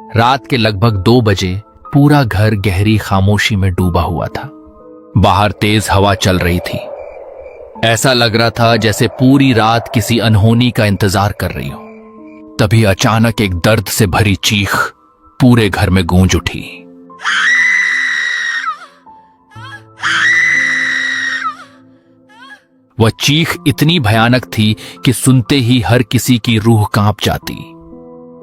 रात के लगभग 2 बजे पूरा घर गहरी खामोशी में डूबा हुआ था। बाहर तेज हवा चल रही थी। ऐसा लग रहा था जैसे पूरी रात किसी अनहोनी का इंतजार कर रही हो। तभी अचानक एक दर्द से भरी चीख पूरे घर में गूंज उठी। वह चीख इतनी भयानक थी कि सुनते ही हर किसी की रूह कांप जाती।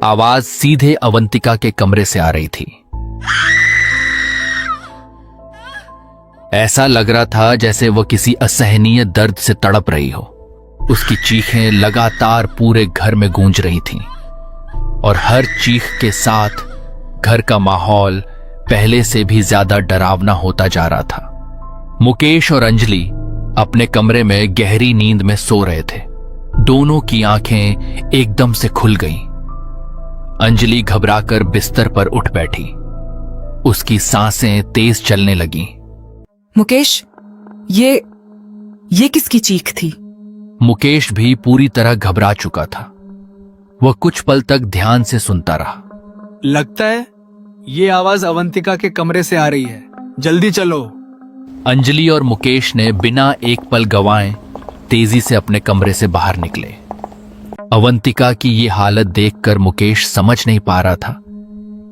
आवाज सीधे अवंतिका के कमरे से आ रही थी। ऐसा लग रहा था जैसे वह किसी असहनीय दर्द से तड़प रही हो। उसकी चीखें लगातार पूरे घर में गूंज रही थीं और हर चीख के साथ घर का माहौल पहले से भी ज्यादा डरावना होता जा रहा था। मुकेश और अंजलि अपने कमरे में गहरी नींद में सो रहे थे। दोनों की आंखें एकदम से खुल गईं। अंजलि घबराकर बिस्तर पर उठ बैठी। उसकी सांसें तेज चलने लगीं। मुकेश, ये किसकी चीख थी? मुकेश भी पूरी तरह घबरा चुका था। वह कुछ पल तक ध्यान से सुनता रहा। लगता है ये आवाज अवंतिका के कमरे से आ रही है। जल्दी चलो। अंजलि और मुकेश ने बिना एक पल गंवाए तेजी से अपने कमरे से बाहर निकले। अवंतिका की ये हालत देखकर मुकेश समझ नहीं पा रहा था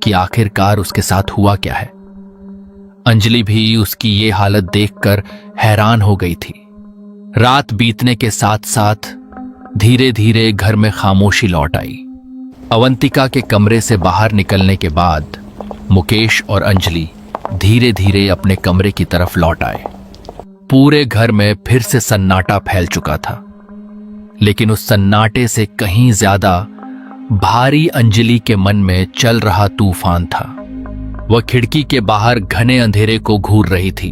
कि आखिरकार उसके साथ हुआ क्या है। अंजलि भी उसकी ये हालत देखकर हैरान हो गई थी। रात बीतने के साथ साथ धीरे धीरे घर में खामोशी लौट आई। अवंतिका के कमरे से बाहर निकलने के बाद मुकेश और अंजलि धीरे धीरे अपने कमरे की तरफ लौट आए। पूरे घर में फिर से सन्नाटा फैल चुका था, लेकिन उस सन्नाटे से कहीं ज्यादा भारी अंजलि के मन में चल रहा तूफान था। वह खिड़की के बाहर घने अंधेरे को घूर रही थी।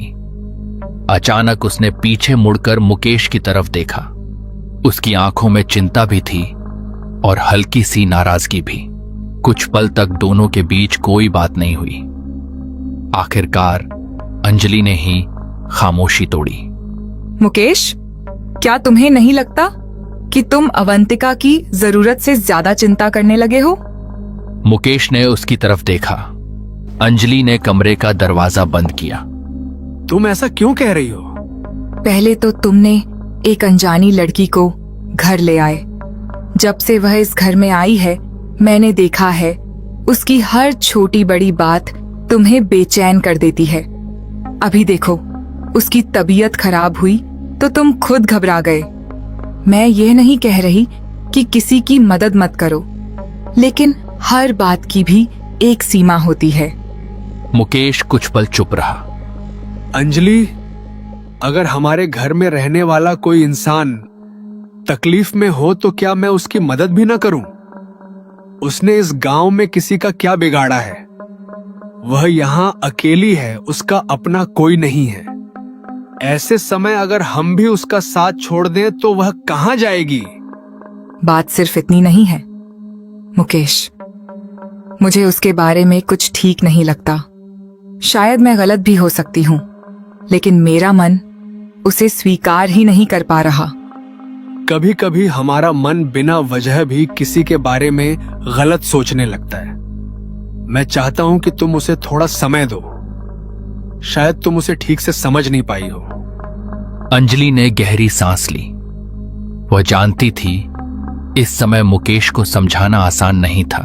अचानक उसने पीछे मुड़कर मुकेश की तरफ देखा। उसकी आंखों में चिंता भी थी और हल्की सी नाराजगी भी। कुछ पल तक दोनों के बीच कोई बात नहीं हुई। आखिरकार अंजलि ने ही खामोशी तोड़ी। मुकेश, क्या तुम्हें नहीं लगता कि तुम अवंतिका की जरूरत से ज्यादा चिंता करने लगे हो? मुकेश ने उसकी तरफ देखा। अंजलि ने कमरे का दरवाजा बंद किया। तुम ऐसा क्यों कह रही हो? पहले तो तुमने एक अनजानी लड़की को घर ले आए। जब से वह इस घर में आई है, मैंने देखा है उसकी हर छोटी बड़ी बात तुम्हें बेचैन कर देती है। अभी देखो, उसकी तबीयत खराब हुई तो तुम खुद घबरा गए। मैं ये नहीं कह रही कि किसी की मदद मत करो, लेकिन हर बात की भी एक सीमा होती है। मुकेश कुछ पल चुप रहा। अंजलि, अगर हमारे घर में रहने वाला कोई इंसान तकलीफ में हो तो क्या मैं उसकी मदद भी ना करूं? उसने इस गांव में किसी का क्या बिगाड़ा है? वह यहाँ अकेली है, उसका अपना कोई नहीं है। ऐसे समय अगर हम भी उसका साथ छोड़ दें तो वह कहां जाएगी? बात सिर्फ इतनी नहीं है मुकेश। मुझे उसके बारे में कुछ ठीक नहीं लगता। शायद मैं गलत भी हो सकती हूँ, लेकिन मेरा मन उसे स्वीकार ही नहीं कर पा रहा। कभी कभी हमारा मन बिना वजह भी किसी के बारे में गलत सोचने लगता है। मैं चाहता हूं कि तुम उसे थोड़ा समय दो। शायद तुम उसे ठीक से समझ नहीं पाई हो। अंजलि ने गहरी सांस ली। वह जानती थी इस समय मुकेश को समझाना आसान नहीं था,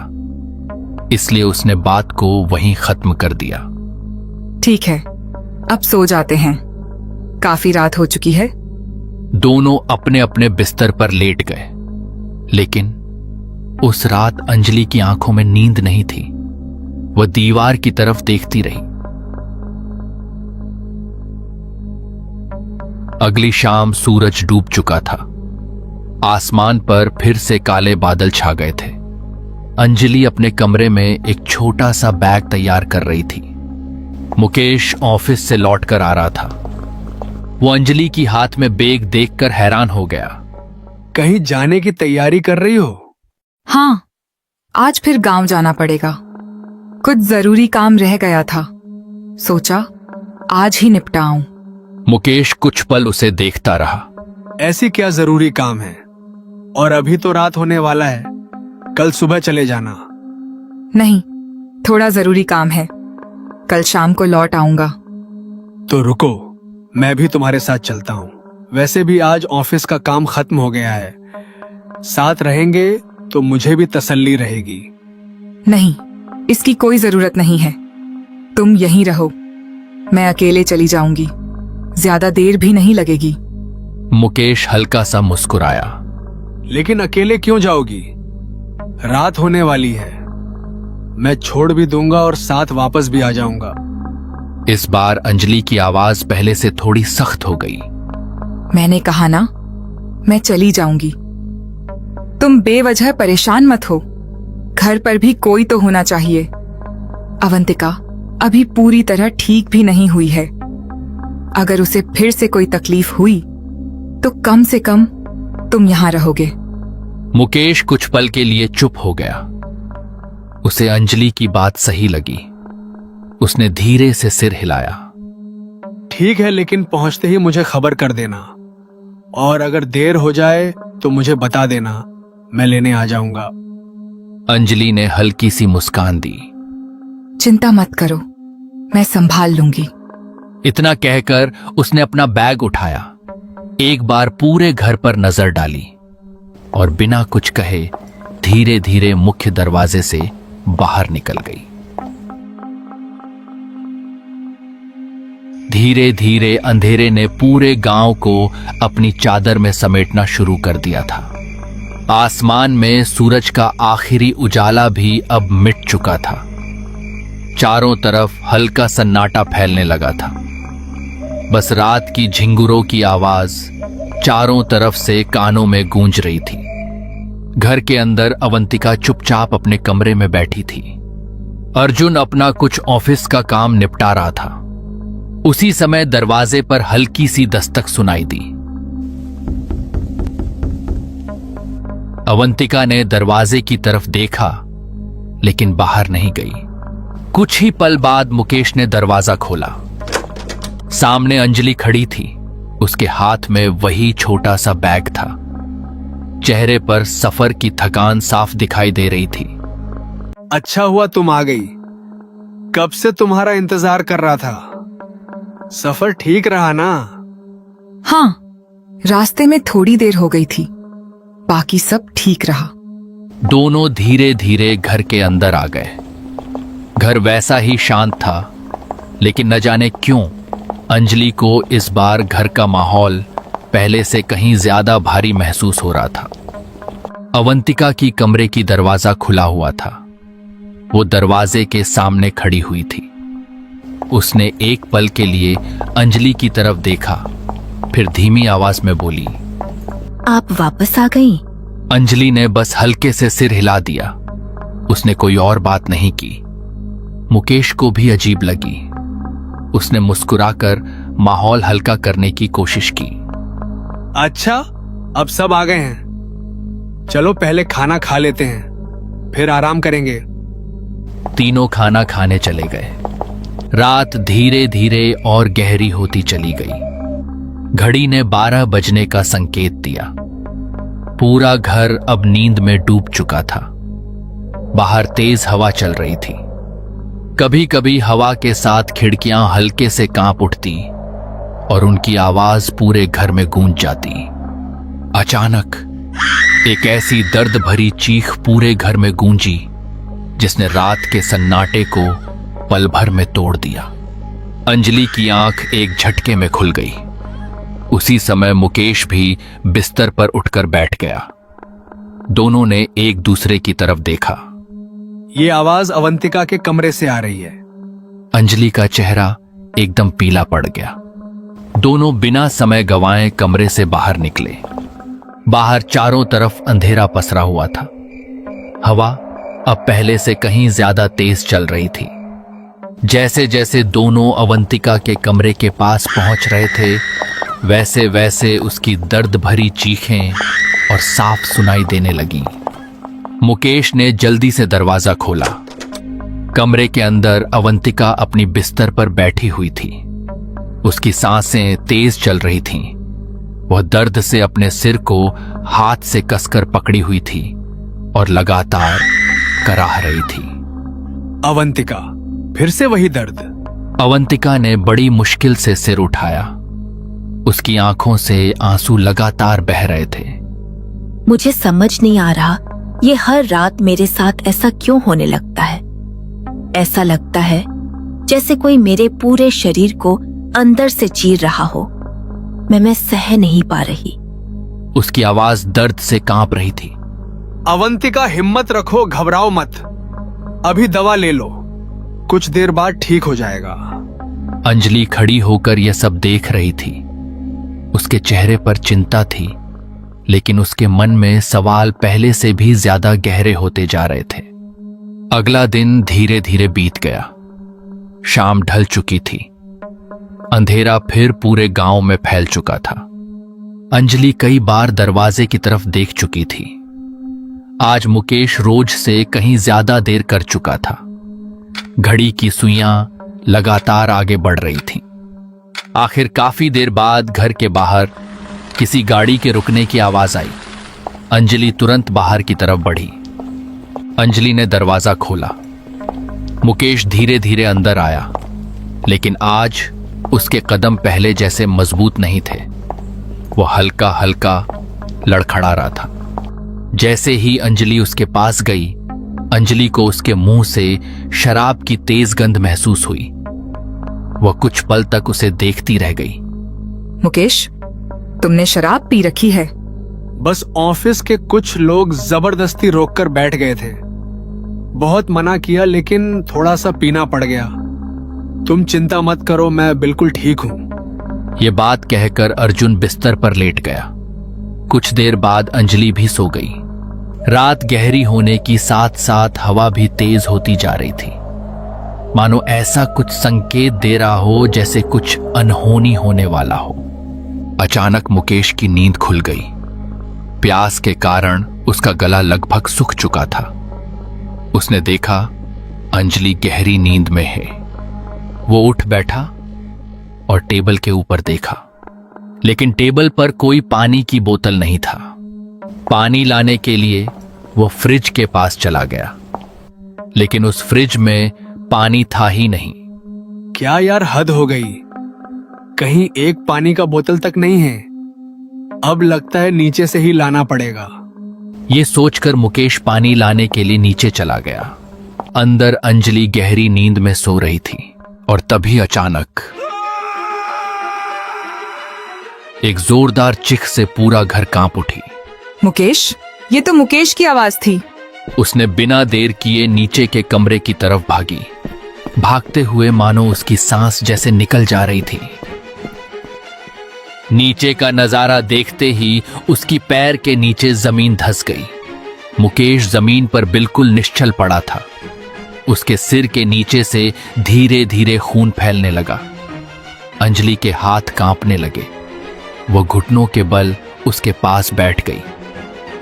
इसलिए उसने बात को वहीं खत्म कर दिया। ठीक है, अब सो जाते हैं। काफी रात हो चुकी है। दोनों अपने अपने बिस्तर पर लेट गए, लेकिन उस रात अंजलि की आंखों में नींद नहीं थी। वह दीवार की तरफ देखती रही। अगली शाम सूरज डूब चुका था। आसमान पर फिर से काले बादल छा गए थे। अंजलि अपने कमरे में एक छोटा सा बैग तैयार कर रही थी। मुकेश ऑफिस से लौटकर आ रहा था। वो अंजलि की हाथ में बैग देखकर हैरान हो गया। कहीं जाने की तैयारी कर रही हो? हाँ, आज फिर गांव जाना पड़ेगा। कुछ जरूरी काम रह गया था, सोचा आज ही निपटाऊं। मुकेश कुछ पल उसे देखता रहा। ऐसी क्या जरूरी काम है? और अभी तो रात होने वाला है। कल सुबह चले जाना। नहीं, थोड़ा जरूरी काम है, कल शाम को लौट आऊंगा। तो रुको, मैं भी तुम्हारे साथ चलता हूँ। वैसे भी आज ऑफिस का काम खत्म हो गया है, साथ रहेंगे तो मुझे भी तसल्ली रहेगी। नहीं, इसकी कोई जरूरत नहीं है, तुम यहीं रहो, मैं अकेले चली जाऊंगी, ज्यादा देर भी नहीं लगेगी। मुकेश हल्का सा मुस्कुराया। लेकिन अकेले क्यों जाओगी? रात होने वाली है, मैं छोड़ भी दूंगा और साथ वापस भी आ जाऊंगा। इस बार अंजलि की आवाज पहले से थोड़ी सख्त हो गई। मैंने कहा ना, मैं चली जाऊंगी। तुम बेवजह परेशान मत हो, घर पर भी कोई तो होना चाहिए। अवंतिका अभी पूरी तरह ठीक भी नहीं हुई है, अगर उसे फिर से कोई तकलीफ हुई तो कम से कम तुम यहां रहोगे। मुकेश कुछ पल के लिए चुप हो गया। उसे अंजलि की बात सही लगी। उसने धीरे से सिर हिलाया। ठीक है, लेकिन पहुंचते ही मुझे खबर कर देना, और अगर देर हो जाए तो मुझे बता देना, मैं लेने आ जाऊंगा। अंजलि ने हल्की सी मुस्कान दी। चिंता मत करो, मैं संभाल लूंगी। इतना कहकर उसने अपना बैग उठाया, एक बार पूरे घर पर नजर डाली और बिना कुछ कहे धीरे धीरे मुख्य दरवाजे से बाहर निकल गई। धीरे धीरे अंधेरे ने पूरे गांव को अपनी चादर में समेटना शुरू कर दिया था। आसमान में सूरज का आखिरी उजाला भी अब मिट चुका था। चारों तरफ हल्का सन्नाटा फैलने लगा था। बस रात की झिंगुरों की आवाज चारों तरफ से कानों में गूंज रही थी। घर के अंदर अवंतिका चुपचाप अपने कमरे में बैठी थी। अर्जुन अपना कुछ ऑफिस का काम निपटा रहा था। उसी समय दरवाजे पर हल्की सी दस्तक सुनाई दी। अवंतिका ने दरवाजे की तरफ देखा, लेकिन बाहर नहीं गई। कुछ ही पल बाद मुकेश ने दरवाजा खोला। सामने अंजलि खड़ी थी। उसके हाथ में वही छोटा सा बैग था। चेहरे पर सफर की थकान साफ दिखाई दे रही थी। अच्छा हुआ तुम आ गई, कब से तुम्हारा इंतजार कर रहा था। सफर ठीक रहा ना? हाँ, रास्ते में थोड़ी देर हो गई थी, बाकी सब ठीक रहा। दोनों धीरे धीरे घर के अंदर आ गए। घर वैसा ही शांत था, लेकिन न जाने क्यों अंजलि को इस बार घर का माहौल पहले से कहीं ज्यादा भारी महसूस हो रहा था। अवंतिका की कमरे की दरवाजा खुला हुआ था। वो दरवाजे के सामने खड़ी हुई थी। उसने एक पल के लिए अंजलि की तरफ देखा, फिर धीमी आवाज में बोली, आप वापस आ गई? अंजलि ने बस हल्के से सिर हिला दिया। उसने कोई और बात नहीं की। मुकेश को भी अजीब लगी। उसने मुस्कुराकर माहौल हल्का करने की कोशिश की। अच्छा, अब सब आ गए हैं, चलो पहले खाना खा लेते हैं, फिर आराम करेंगे। तीनों खाना खाने चले गए। रात धीरे धीरे और गहरी होती चली गई। घड़ी ने 12 बजने का संकेत दिया। पूरा घर अब नींद में डूब चुका था। बाहर तेज हवा चल रही थी। कभी कभी हवा के साथ खिड़कियां हल्के से कांप उठती और उनकी आवाज पूरे घर में गूंज जाती। अचानक एक ऐसी दर्द भरी चीख पूरे घर में गूंजी जिसने रात के सन्नाटे को पल भर में तोड़ दिया। अंजलि की आंख एक झटके में खुल गई। उसी समय मुकेश भी बिस्तर पर उठकर बैठ गया। दोनों ने एक दूसरे की तरफ देखा। ये आवाज अवंतिका के कमरे से आ रही है। अंजलि का चेहरा एकदम पीला पड़ गया। दोनों बिना समय गंवाए कमरे से बाहर निकले। बाहर चारों तरफ अंधेरा पसरा हुआ था। हवा अब पहले से कहीं ज्यादा तेज चल रही थी। जैसे जैसे दोनों अवंतिका के कमरे के पास पहुंच रहे थे, वैसे वैसे उसकी दर्द भरी चीखें और साफ सुनाई देने लगीं। मुकेश ने जल्दी से दरवाजा खोला। कमरे के अंदर अवंतिका अपनी बिस्तर पर बैठी हुई थी। उसकी सांसें तेज चल रही थीं। वह दर्द से अपने सिर को हाथ से कसकर पकड़ी हुई थी और लगातार कराह रही थी। अवंतिका, फिर से वही दर्द। अवंतिका ने बड़ी मुश्किल से सिर उठाया। उसकी आंखों से आंसू लगातार बह रहे थे। मुझे समझ नहीं आ रहा ये हर रात मेरे साथ ऐसा क्यों होने लगता है। ऐसा लगता है जैसे कोई मेरे पूरे शरीर को अंदर से चीर रहा हो। मैं सह नहीं पा रही। उसकी आवाज दर्द से कांप रही थी। अवंतिका, हिम्मत रखो, घबराओ मत। अभी दवा ले लो, कुछ देर बाद ठीक हो जाएगा। अंजलि खड़ी होकर यह सब देख रही थी। उसके चेहरे पर चिंता थी, लेकिन उसके मन में सवाल पहले से भी ज्यादा गहरे होते जा रहे थे। अगला दिन धीरे धीरे बीत गया। शाम ढल चुकी थी। अंधेरा फिर पूरे गांव में फैल चुका था। अंजलि कई बार दरवाजे की तरफ देख चुकी थी। आज मुकेश रोज से कहीं ज्यादा देर कर चुका था। घड़ी की सुइयां लगातार आगे बढ़ रही थीं। आखिर काफी देर बाद घर के बाहर किसी गाड़ी के रुकने की आवाज आई। अंजलि तुरंत बाहर की तरफ बढ़ी। अंजलि ने दरवाजा खोला। मुकेश धीरे धीरे अंदर आया, लेकिन आज उसके कदम पहले जैसे मजबूत नहीं थे। वो हल्का हल्का लड़खड़ा रहा था। जैसे ही अंजलि उसके पास गई, अंजलि को उसके मुंह से शराब की तेज गंध महसूस हुई। वह कुछ पल तक उसे देखती रह गई। मुकेश, तुमने शराब पी रखी है? बस ऑफिस के कुछ लोग जबरदस्ती रोककर बैठ गए थे। बहुत मना किया, लेकिन थोड़ा सा पीना पड़ गया। तुम चिंता मत करो, मैं बिल्कुल ठीक हूं। ये बात कहकर अर्जुन बिस्तर पर लेट गया। कुछ देर बाद अंजलि भी सो गई। रात गहरी होने की साथ साथ हवा भी तेज होती जा रही थी। मानो ऐसा कुछ संकेत दे रहा हो जैसे कुछ अनहोनी होने वाला हो। अचानक मुकेश की नींद खुल गई। प्यास के कारण उसका गला लगभग सूख चुका था। उसने देखा अंजलि गहरी नींद में है। वो उठ बैठा और टेबल के ऊपर देखा, लेकिन टेबल पर कोई पानी की बोतल नहीं था। पानी लाने के लिए वो फ्रिज के पास चला गया, लेकिन उस फ्रिज में पानी था ही नहीं। क्या यार, हद हो गई। कहीं एक पानी का बोतल तक नहीं है। अब लगता है नीचे से ही लाना पड़ेगा। ये सोचकर मुकेश पानी लाने के लिए नीचे चला गया। अंदर अंजलि गहरी नींद में सो रही थी और तभी अचानक एक जोरदार चिख से पूरा घर कांप उठी। मुकेश, ये तो मुकेश की आवाज थी। उसने बिना देर किए नीचे के कमरे की तरफ भागी। भागते हुए मानो उसकी सांस जैसे निकल जा रही थी। नीचे का नजारा देखते ही उसकी पैर के नीचे जमीन धंस गई। मुकेश जमीन पर बिल्कुल निश्चल पड़ा था। उसके सिर के नीचे से धीरे धीरे खून फैलने लगा। अंजलि के हाथ कांपने लगे। वो घुटनों के बल उसके पास बैठ गई।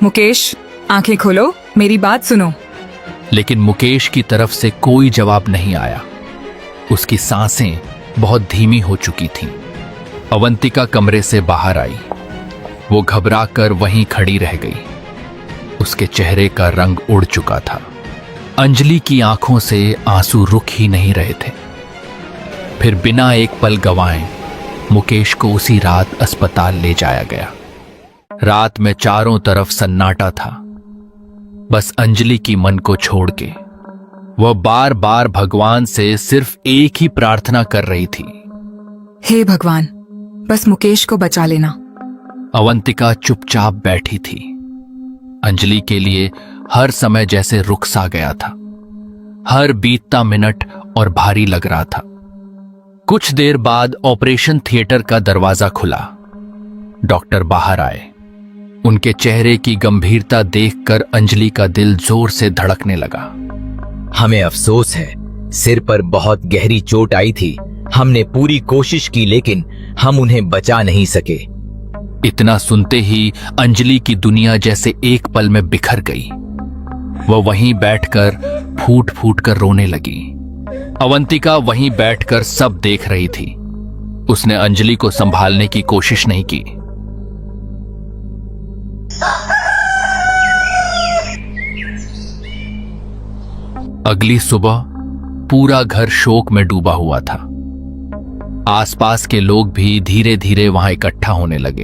मुकेश, आंखें खोलो, मेरी बात सुनो। लेकिन मुकेश की तरफ से कोई जवाब नहीं आया। उसकी सांसें बहुत धीमी हो चुकी थीं। अवंतिका कमरे से बाहर आई। वो घबराकर वहीं खड़ी रह गई। उसके चेहरे का रंग उड़ चुका था। अंजलि की आंखों से आंसू रुक ही नहीं रहे थे। फिर बिना एक पल गंवाए मुकेश को उसी रात अस्पताल ले जाया गया। रात में चारों तरफ सन्नाटा था, बस अंजलि की मन को छोड़ के। वह बार बार भगवान से सिर्फ एक ही प्रार्थना कर रही थी, हे भगवान, बस मुकेश को बचा लेना। अवंतिका चुपचाप बैठी थी। अंजलि के लिए हर समय जैसे रुक सा गया था। हर बीतता मिनट और भारी लग रहा था। कुछ देर बाद ऑपरेशन थिएटर का दरवाजा खुला। डॉक्टर बाहर आए। उनके चेहरे की गंभीरता देखकर अंजलि का दिल जोर से धड़कने लगा। हमें अफसोस है, सिर पर बहुत गहरी चोट आई थी। हमने पूरी कोशिश की, लेकिन हम उन्हें बचा नहीं सके। इतना सुनते ही अंजलि की दुनिया जैसे एक पल में बिखर गई। वह वहीं बैठकर फूट फूट कर रोने लगी। अवंतिका वहीं बैठकर सब देख रही थी। उसने अंजलि को संभालने की कोशिश नहीं की। अगली सुबह पूरा घर शोक में डूबा हुआ था। आसपास के लोग भी धीरे धीरे वहां इकट्ठा होने लगे।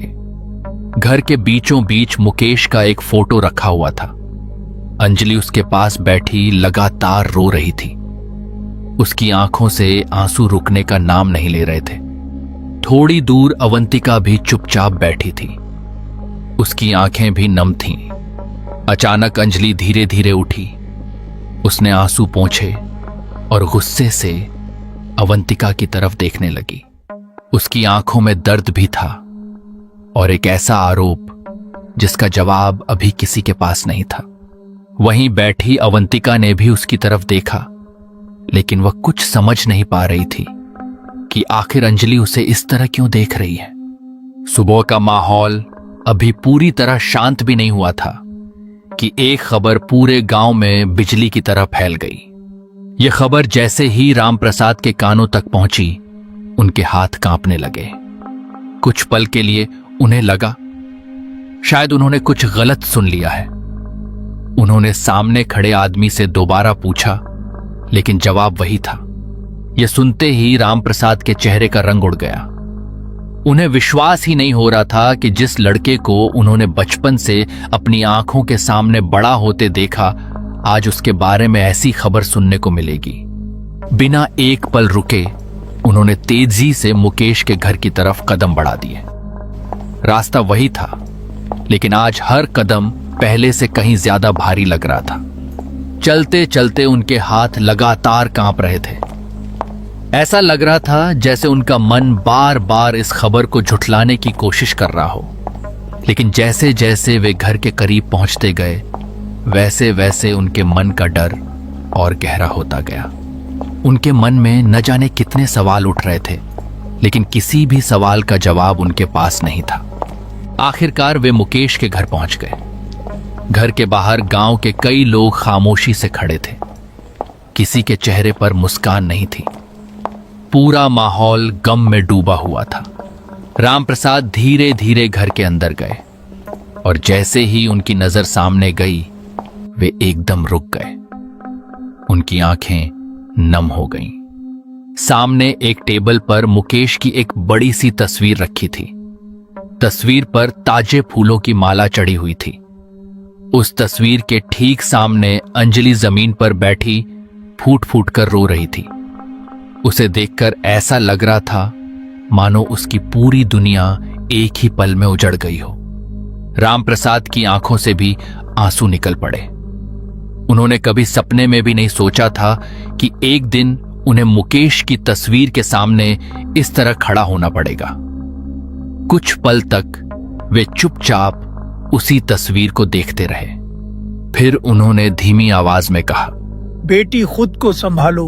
घर के बीचों बीच मुकेश का एक फोटो रखा हुआ था। अंजलि उसके पास बैठी लगातार रो रही थी। उसकी आंखों से आंसू रुकने का नाम नहीं ले रहे थे। थोड़ी दूर अवंतिका भी चुपचाप बैठी थी। उसकी आंखें भी नम थीं। अचानक अंजलि धीरे धीरे उठी। उसने आंसू पोंछे और गुस्से से अवंतिका की तरफ देखने लगी। उसकी आंखों में दर्द भी था और एक ऐसा आरोप जिसका जवाब अभी किसी के पास नहीं था। वहीं बैठी अवंतिका ने भी उसकी तरफ देखा, लेकिन वह कुछ समझ नहीं पा रही थी कि आखिर अंजलि उसे इस तरह क्यों देख रही है। सुबह का माहौल अभी पूरी तरह शांत भी नहीं हुआ था कि एक खबर पूरे गांव में बिजली की तरह फैल गई। यह खबर जैसे ही रामप्रसाद के कानों तक पहुंची, उनके हाथ कांपने लगे। कुछ पल के लिए उन्हें लगा शायद उन्होंने कुछ गलत सुन लिया है। उन्होंने सामने खड़े आदमी से दोबारा पूछा, लेकिन जवाब वही था। यह सुनते ही रामप्रसाद के चेहरे का रंग उड़ गया। उन्हें विश्वास ही नहीं हो रहा था कि जिस लड़के को उन्होंने बचपन से अपनी आंखों के सामने बड़ा होते देखा, आज उसके बारे में ऐसी खबर सुनने को मिलेगी। बिना एक पल रुके उन्होंने तेजी से मुकेश के घर की तरफ कदम बढ़ा दिए। रास्ता वही था, लेकिन आज हर कदम पहले से कहीं ज्यादा भारी लग रहा था। चलते चलते उनके हाथ लगातार कांप रहे थे। ऐसा लग रहा था जैसे उनका मन बार बार इस खबर को झुठलाने की कोशिश कर रहा हो। लेकिन जैसे जैसे वे घर के करीब पहुंचते गए, वैसे वैसे उनके मन का डर और गहरा होता गया। उनके मन में न जाने कितने सवाल उठ रहे थे, लेकिन किसी भी सवाल का जवाब उनके पास नहीं था। आखिरकार वे मुकेश के घर पहुंच गए। घर के बाहर गांव के कई लोग खामोशी से खड़े थे। किसी के चेहरे पर मुस्कान नहीं थी। पूरा माहौल गम में डूबा हुआ था। रामप्रसाद धीरे धीरे घर के अंदर गए और जैसे ही उनकी नजर सामने गई, वे एकदम रुक गए। उनकी आंखें नम हो गईं। सामने एक टेबल पर मुकेश की एक बड़ी सी तस्वीर रखी थी। तस्वीर पर ताजे फूलों की माला चढ़ी हुई थी। उस तस्वीर के ठीक सामने अंजलि जमीन पर बैठी फूट फूट कर रो रही थी। उसे देखकर ऐसा लग रहा था मानो उसकी पूरी दुनिया एक ही पल में उजड़ गई हो। रामप्रसाद की आंखों से भी आंसू निकल पड़े। उन्होंने कभी सपने में भी नहीं सोचा था कि एक दिन उन्हें मुकेश की तस्वीर के सामने इस तरह खड़ा होना पड़ेगा। कुछ पल तक वे चुपचाप उसी तस्वीर को देखते रहे। फिर उन्होंने धीमी आवाज में कहा, बेटी खुद को संभालो।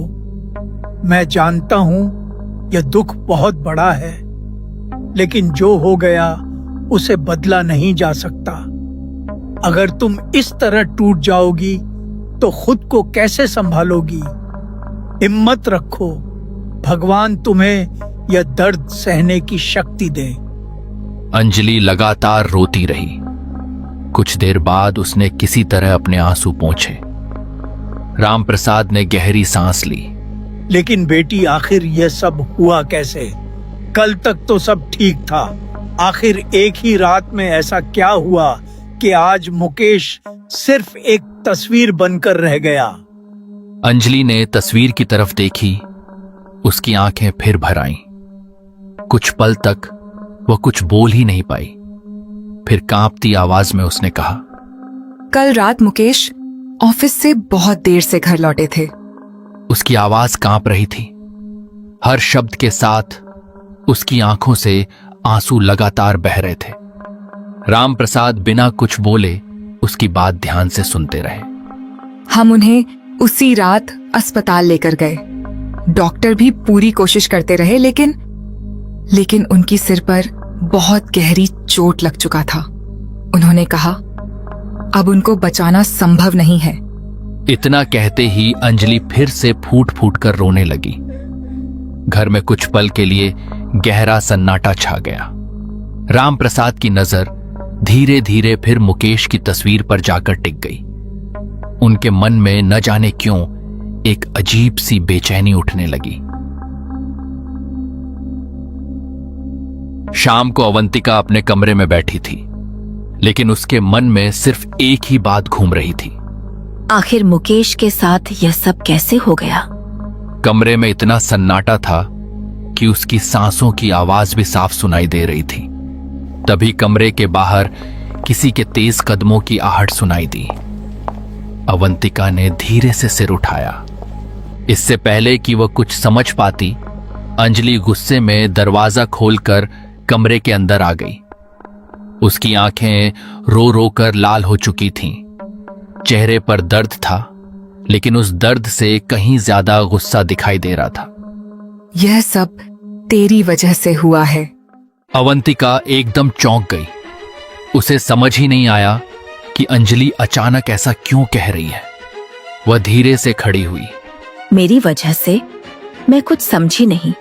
मैं जानता हूं यह दुख बहुत बड़ा है, लेकिन जो हो गया उसे बदला नहीं जा सकता। अगर तुम इस तरह टूट जाओगी तो खुद को कैसे संभालोगी? हिम्मत रखो, भगवान तुम्हें यह दर्द सहने की शक्ति दे। अंजलि लगातार रोती रही। कुछ देर बाद उसने किसी तरह अपने आंसू पोंछे। रामप्रसाद ने गहरी सांस ली। लेकिन बेटी, आखिर यह सब हुआ कैसे? कल तक तो सब ठीक था। आखिर एक ही रात में ऐसा क्या हुआ कि आज मुकेश सिर्फ एक तस्वीर बनकर रह गया? अंजलि ने तस्वीर की तरफ देखी। उसकी आंखें फिर भर आईं। कुछ पल तक वह कुछ बोल ही नहीं पाई। फिर कांपती आवाज में उसने कहा, कल रात मुकेश ऑफिस से बहुत देर से घर लौटे थे। उसकी आवाज कांप रही थी। हर शब्द के साथ उसकी आंखों से आंसू लगातार बह रहे थे। रामप्रसाद बिना कुछ बोले उसकी बात ध्यान से सुनते रहे। हम उन्हें उसी रात अस्पताल लेकर गए। डॉक्टर भी पूरी कोशिश करते रहे, लेकिन उनकी सिर पर बहुत गहरी चोट लग चुका था। उन्होंने कहा, अब उनको बचाना संभव नहीं है। इतना कहते ही अंजलि फिर से फूट फूट कर रोने लगी। घर में कुछ पल के लिए गहरा सन्नाटा छा गया। रामप्रसाद की नजर धीरे धीरे फिर मुकेश की तस्वीर पर जाकर टिक गई। उनके मन में न जाने क्यों एक अजीब सी बेचैनी उठने लगी। शाम को अवंतिका अपने कमरे में बैठी थी, लेकिन उसके मन में सिर्फ एक ही बात घूम रही थी। आखिर मुकेश के साथ यह सब कैसे हो गया? कमरे में इतना सन्नाटा था कि उसकी सांसों की आवाज भी साफ सुनाई दे रही थी। तभी कमरे के बाहर किसी के तेज कदमों की आहट सुनाई दी। अवंतिका ने धीरे से सिर उठाया। इससे पहले कि वह कुछ समझ पाती, अंजलि गुस्से में दरवाजा खोलकर कमरे के अंदर आ गई। उसकी आंखें रो रो कर लाल हो चुकी थीं। चेहरे पर दर्द था, लेकिन उस दर्द से कहीं ज्यादा गुस्सा दिखाई दे रहा था। यह सब तेरी वजह से हुआ है। अवंतिका एकदम चौंक गई। उसे समझ ही नहीं आया कि अंजलि अचानक ऐसा क्यों कह रही है। वह धीरे से खड़ी हुई। मेरी वजह से? मैं कुछ समझी नहीं।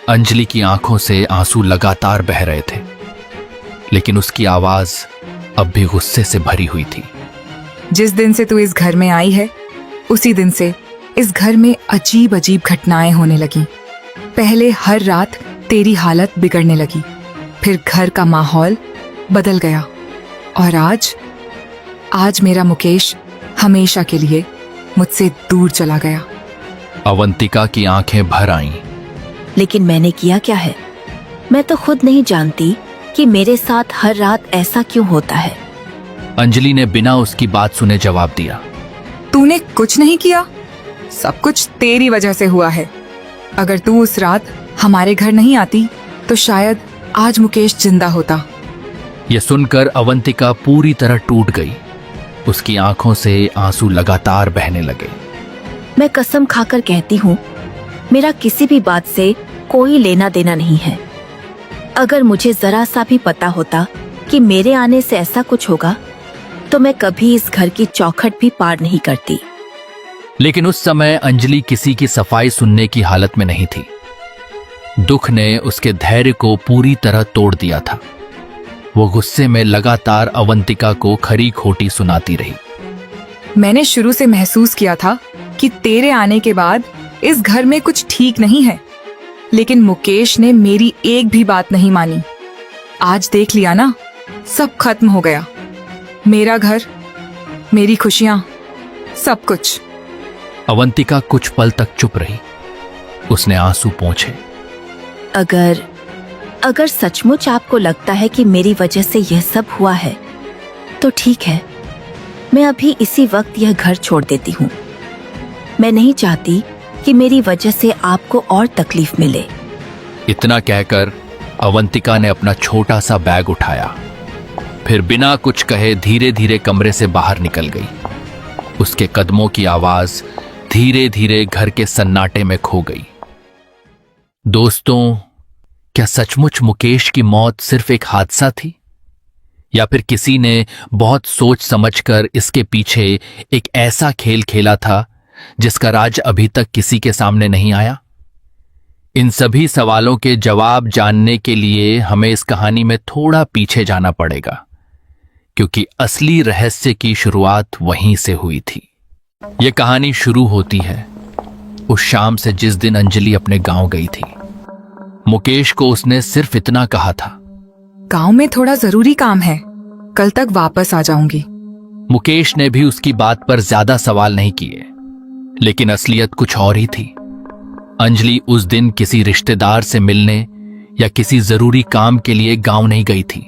अंजलि की आंखों से आंसू लगातार बह रहे थे, लेकिन उसकी आवाज अब भी गुस्से से भरी हुई थी। जिस दिन से तू इस घर में आई है, उसी दिन से इस घर में अजीब अजीब घटनाएं होने लगी। पहले हर रात तेरी हालत बिगड़ने लगी, फिर घर का माहौल बदल गया, और आज मेरा मुकेश हमेशा के लिए मुझसे दूर चला गया। अवंतिका की आंखें भर आईं। लेकिन मैंने किया क्या है? मैं तो खुद नहीं जानती कि मेरे साथ हर रात ऐसा क्यों होता है। अंजलि ने बिना उसकी बात सुने जवाब दिया। तूने कुछ नहीं किया, सब कुछ तेरी वजह से हुआ है। अगर तू उस रात हमारे घर नहीं आती तो शायद आज मुकेश जिंदा होता। यह सुनकर अवंतिका पूरी तरह टूट गई। उसकी आंखों से आंसू लगातार बहने लगे। मैं कसम खाकर कहती हूँ, मेरा किसी भी बात से कोई लेना देना नहीं है। अगर मुझे जरा सा भी पता होता कि मेरे आने से ऐसा कुछ होगा, तो मैं कभी इस घर की चौखट भी पार नहीं करती। लेकिन उस समय अंजलि किसी की सफाई सुनने की हालत में नहीं थी। दुख ने उसके धैर्य को पूरी तरह तोड़ दिया था। वो गुस्से में लगातार अवंतिका को खरी खोटी सुनाती रही। मैंने शुरू से महसूस किया था कि तेरे आने के बाद इस घर में कुछ ठीक नहीं है, लेकिन मुकेश ने मेरी एक भी बात नहीं मानी। आज देख लिया ना, सब खत्म हो गया। मेरा घर, मेरी खुशियां, सब कुछ। अवंतिका कुछ पल तक चुप रही। उसने आंसू पोंछे। अगर सचमुच आपको लगता है कि मेरी वजह से यह सब हुआ है, तो ठीक है, मैं अभी इसी वक्त यह घर छोड़ देती हूँ। मैं नहीं चाहती कि मेरी वजह से आपको और तकलीफ मिले। इतना कहकर अवंतिका ने अपना छोटा सा बैग उठाया, फिर बिना कुछ कहे धीरे धीरे कमरे से बाहर निकल गई। उसके कदमों की आवाज धीरे धीरे घर के सन्नाटे में खो गई। दोस्तों, क्या सचमुच मुकेश की मौत सिर्फ एक हादसा थी, या फिर किसी ने बहुत सोच समझकर इसके पीछे एक ऐसा खेल खेला था जिसका राज अभी तक किसी के सामने नहीं आया? इन सभी सवालों के जवाब जानने के लिए हमें इस कहानी में थोड़ा पीछे जाना पड़ेगा, क्योंकि असली रहस्य की शुरुआत वहीं से हुई थी। यह कहानी शुरू होती है उस शाम से जिस दिन अंजलि अपने गांव गई थी। मुकेश को उसने सिर्फ इतना कहा था, गांव में थोड़ा जरूरी काम है, कल तक वापस आ जाऊंगी। मुकेश ने भी उसकी बात पर ज्यादा सवाल नहीं किए, लेकिन असलियत कुछ और ही थी। अंजलि उस दिन किसी रिश्तेदार से मिलने या किसी जरूरी काम के लिए गांव नहीं गई थी।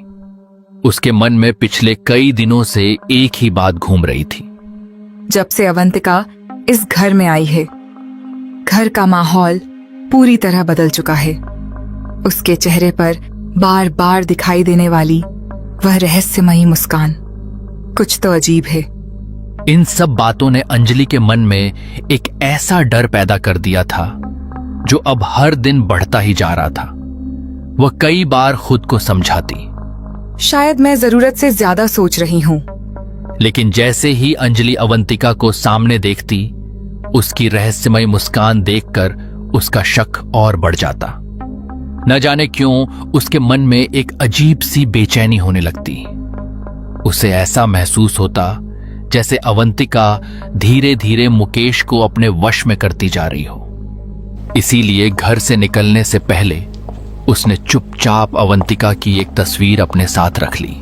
उसके मन में पिछले कई दिनों से एक ही बात घूम रही थी। जब से अवंतिका इस घर में आई है, घर का माहौल पूरी तरह बदल चुका है। उसके चेहरे पर बार बार दिखाई देने वाली वह रहस्यमयी मुस्कान कुछ तो अजीब है। इन सब बातों ने अंजलि के मन में एक ऐसा डर पैदा कर दिया था जो अब हर दिन बढ़ता ही जा रहा था। वह कई बार खुद को समझाती, शायद मैं जरूरत से ज्यादा सोच रही हूँ, लेकिन जैसे ही अंजलि अवंतिका को सामने देखती, उसकी रहस्यमय मुस्कान देखकर उसका शक और बढ़ जाता। न जाने क्यों उसके मन में एक अजीब सी बेचैनी होने लगती। उसे ऐसा महसूस होता जैसे अवंतिका धीरे धीरे मुकेश को अपने वश में करती जा रही हो। इसीलिए घर से निकलने से पहले उसने चुपचाप अवंतिका की एक तस्वीर अपने साथ रख ली।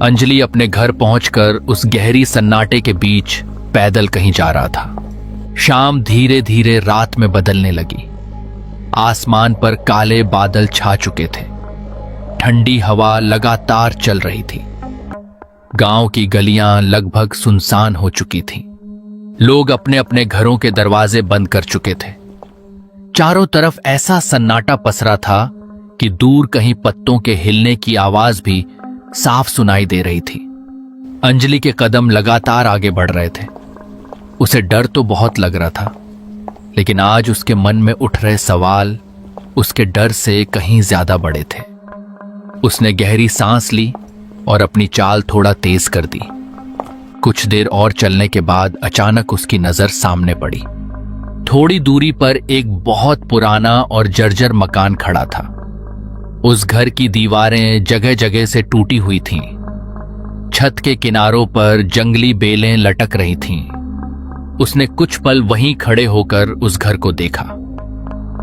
अंजलि अपने घर पहुंचकर उस गहरी सन्नाटे के बीच पैदल कहीं जा रहा था। शाम धीरे धीरे रात में बदलने लगी। आसमान पर काले बादल छा चुके थे। ठंडी हवा लगातार चल रही थी। गांव की गलियां लगभग सुनसान हो चुकी थीं। लोग अपने अपने घरों के दरवाजे बंद कर चुके थे। चारों तरफ ऐसा सन्नाटा पसरा था कि दूर कहीं पत्तों के हिलने की आवाज भी साफ सुनाई दे रही थी। अंजलि के कदम लगातार आगे बढ़ रहे थे। उसे डर तो बहुत लग रहा था, लेकिन आज उसके मन में उठ रहे सवाल उसके डर से कहीं ज्यादा बड़े थे। उसने गहरी सांस ली और अपनी चाल थोड़ा तेज कर दी। कुछ देर और चलने के बाद अचानक उसकी नजर सामने पड़ी। थोड़ी दूरी पर एक बहुत पुराना और जर्जर मकान खड़ा था। उस घर की दीवारें जगह जगह से टूटी हुई थीं। छत के किनारों पर जंगली बेलें लटक रही थीं। उसने कुछ पल वहीं खड़े होकर उस घर को देखा।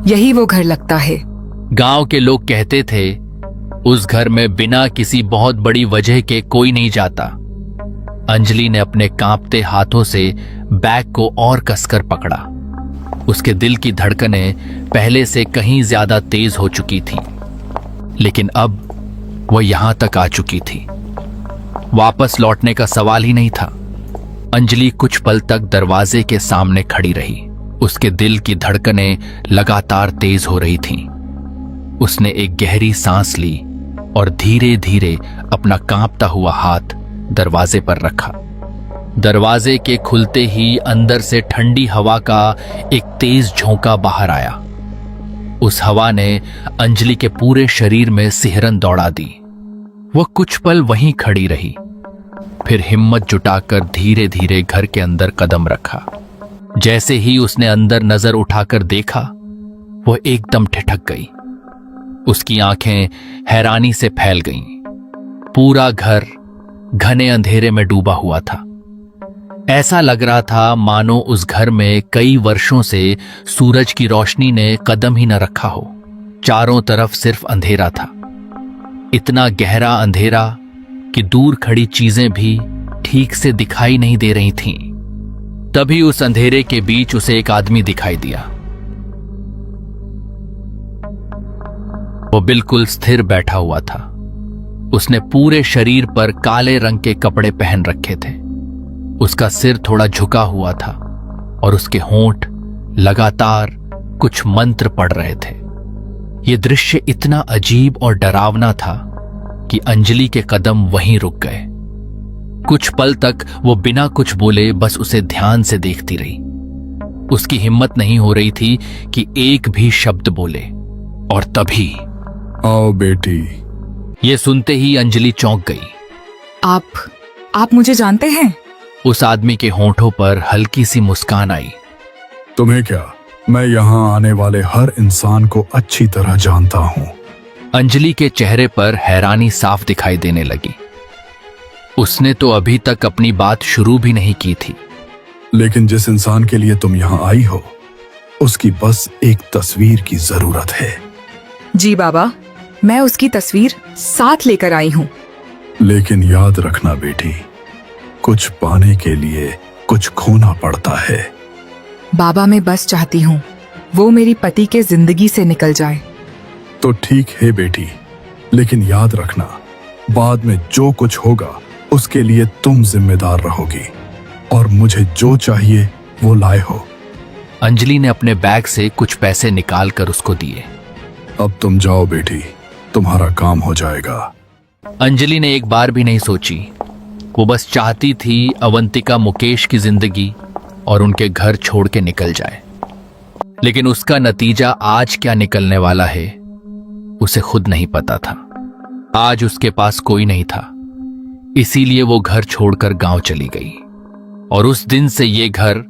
यही वो घर लगता है। गांव के लोग कहते थे उस घर में बिना किसी बहुत बड़ी वजह के कोई नहीं जाता। अंजलि ने अपने कांपते हाथों से बैग को और कसकर पकड़ा। उसके दिल की धड़कनें पहले से कहीं ज्यादा तेज हो चुकी थीं, लेकिन अब वह यहां तक आ चुकी थी। वापस लौटने का सवाल ही नहीं था। अंजलि कुछ पल तक दरवाजे के सामने खड़ी रही। उसके दिल की धड़कनें लगातार तेज हो रही थीं। उसने एक गहरी सांस ली और धीरे धीरे अपना कांपता हुआ हाथ दरवाजे पर रखा। दरवाजे के खुलते ही अंदर से ठंडी हवा का एक तेज झोंका बाहर आया। उस हवा ने अंजलि के पूरे शरीर में सिहरन दौड़ा दी। वह कुछ पल वहीं खड़ी रही, फिर हिम्मत जुटाकर धीरे धीरे घर के अंदर कदम रखा। जैसे ही उसने अंदर नजर उठाकर देखा, वह एकदम ठिठक गई। उसकी आंखें हैरानी से फैल गईं। पूरा घर घने अंधेरे में डूबा हुआ था। ऐसा लग रहा था मानो उस घर में कई वर्षों से सूरज की रोशनी ने कदम ही न रखा हो। चारों तरफ सिर्फ अंधेरा था, इतना गहरा अंधेरा कि दूर खड़ी चीजें भी ठीक से दिखाई नहीं दे रही थीं। तभी उस अंधेरे के बीच उसे एक आदमी दिखाई दिया। वो बिल्कुल स्थिर बैठा हुआ था। उसने पूरे शरीर पर काले रंग के कपड़े पहन रखे थे। उसका सिर थोड़ा झुका हुआ था और उसके होंठ लगातार कुछ मंत्र पढ़ रहे थे। यह दृश्य इतना अजीब और डरावना था कि अंजलि के कदम वहीं रुक गए। कुछ पल तक वो बिना कुछ बोले बस उसे ध्यान से देखती रही। उसकी हिम्मत नहीं हो रही थी कि एक भी शब्द बोले। और तभी आओ बेटी। ये सुनते ही अंजलि चौंक गई। आप मुझे जानते हैं? उस आदमी के होंठों पर हल्की सी मुस्कान आई। तुम्हें क्या, मैं यहाँ आने वाले हर इंसान को अच्छी तरह जानता हूँ। अंजलि के चेहरे पर हैरानी साफ दिखाई देने लगी। उसने तो अभी तक अपनी बात शुरू भी नहीं की थी। लेकिन जिस इंसान के लिए तुम यहाँ आई हो, उसकी बस एक तस्वीर की जरूरत है। जी बाबा, मैं उसकी तस्वीर साथ लेकर आई हूँ। लेकिन याद रखना बेटी, कुछ पाने के लिए कुछ खोना पड़ता है। बाबा, मैं बस चाहती हूँ वो मेरी पति के जिंदगी से निकल जाए। तो ठीक है बेटी, लेकिन याद रखना, बाद में जो कुछ होगा उसके लिए तुम जिम्मेदार रहोगी और मुझे जो चाहिए वो लाए हो। अंजलि ने अपने बैग से कुछ पैसे निकालकर उसको दिए। अब तुम जाओ बेटी, तुम्हारा काम हो जाएगा। अंजलि ने एक बार भी नहीं सोची। वो बस चाहती थी अवंतिका मुकेश की जिंदगी और उनके घर छोड़ के निकल जाए। लेकिन उसका नतीजा आज क्या निकलने वाला है, उसे खुद नहीं पता था। आज उसके पास कोई नहीं था, इसीलिए वो घर छोड़कर गांव चली गई। और उस दिन से ये घर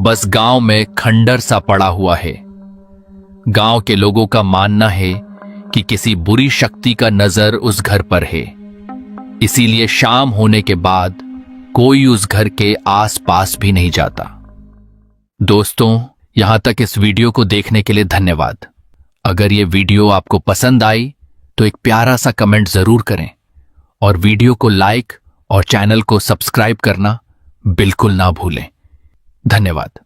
बस गांव में खंडर सा पड़ा हुआ है। गांव के लोगों का मानना है कि किसी बुरी शक्ति का नजर उस घर पर है। इसीलिए शाम होने के बाद कोई उस घर के आसपास भी नहीं जाता। दोस्तों, यहां तक इस वीडियो को देखने के लिए धन्यवाद। अगर ये वीडियो आपको पसंद आई तो एक प्यारा सा कमेंट जरूर करें और वीडियो को लाइक और चैनल को सब्सक्राइब करना बिल्कुल ना भूलें। धन्यवाद।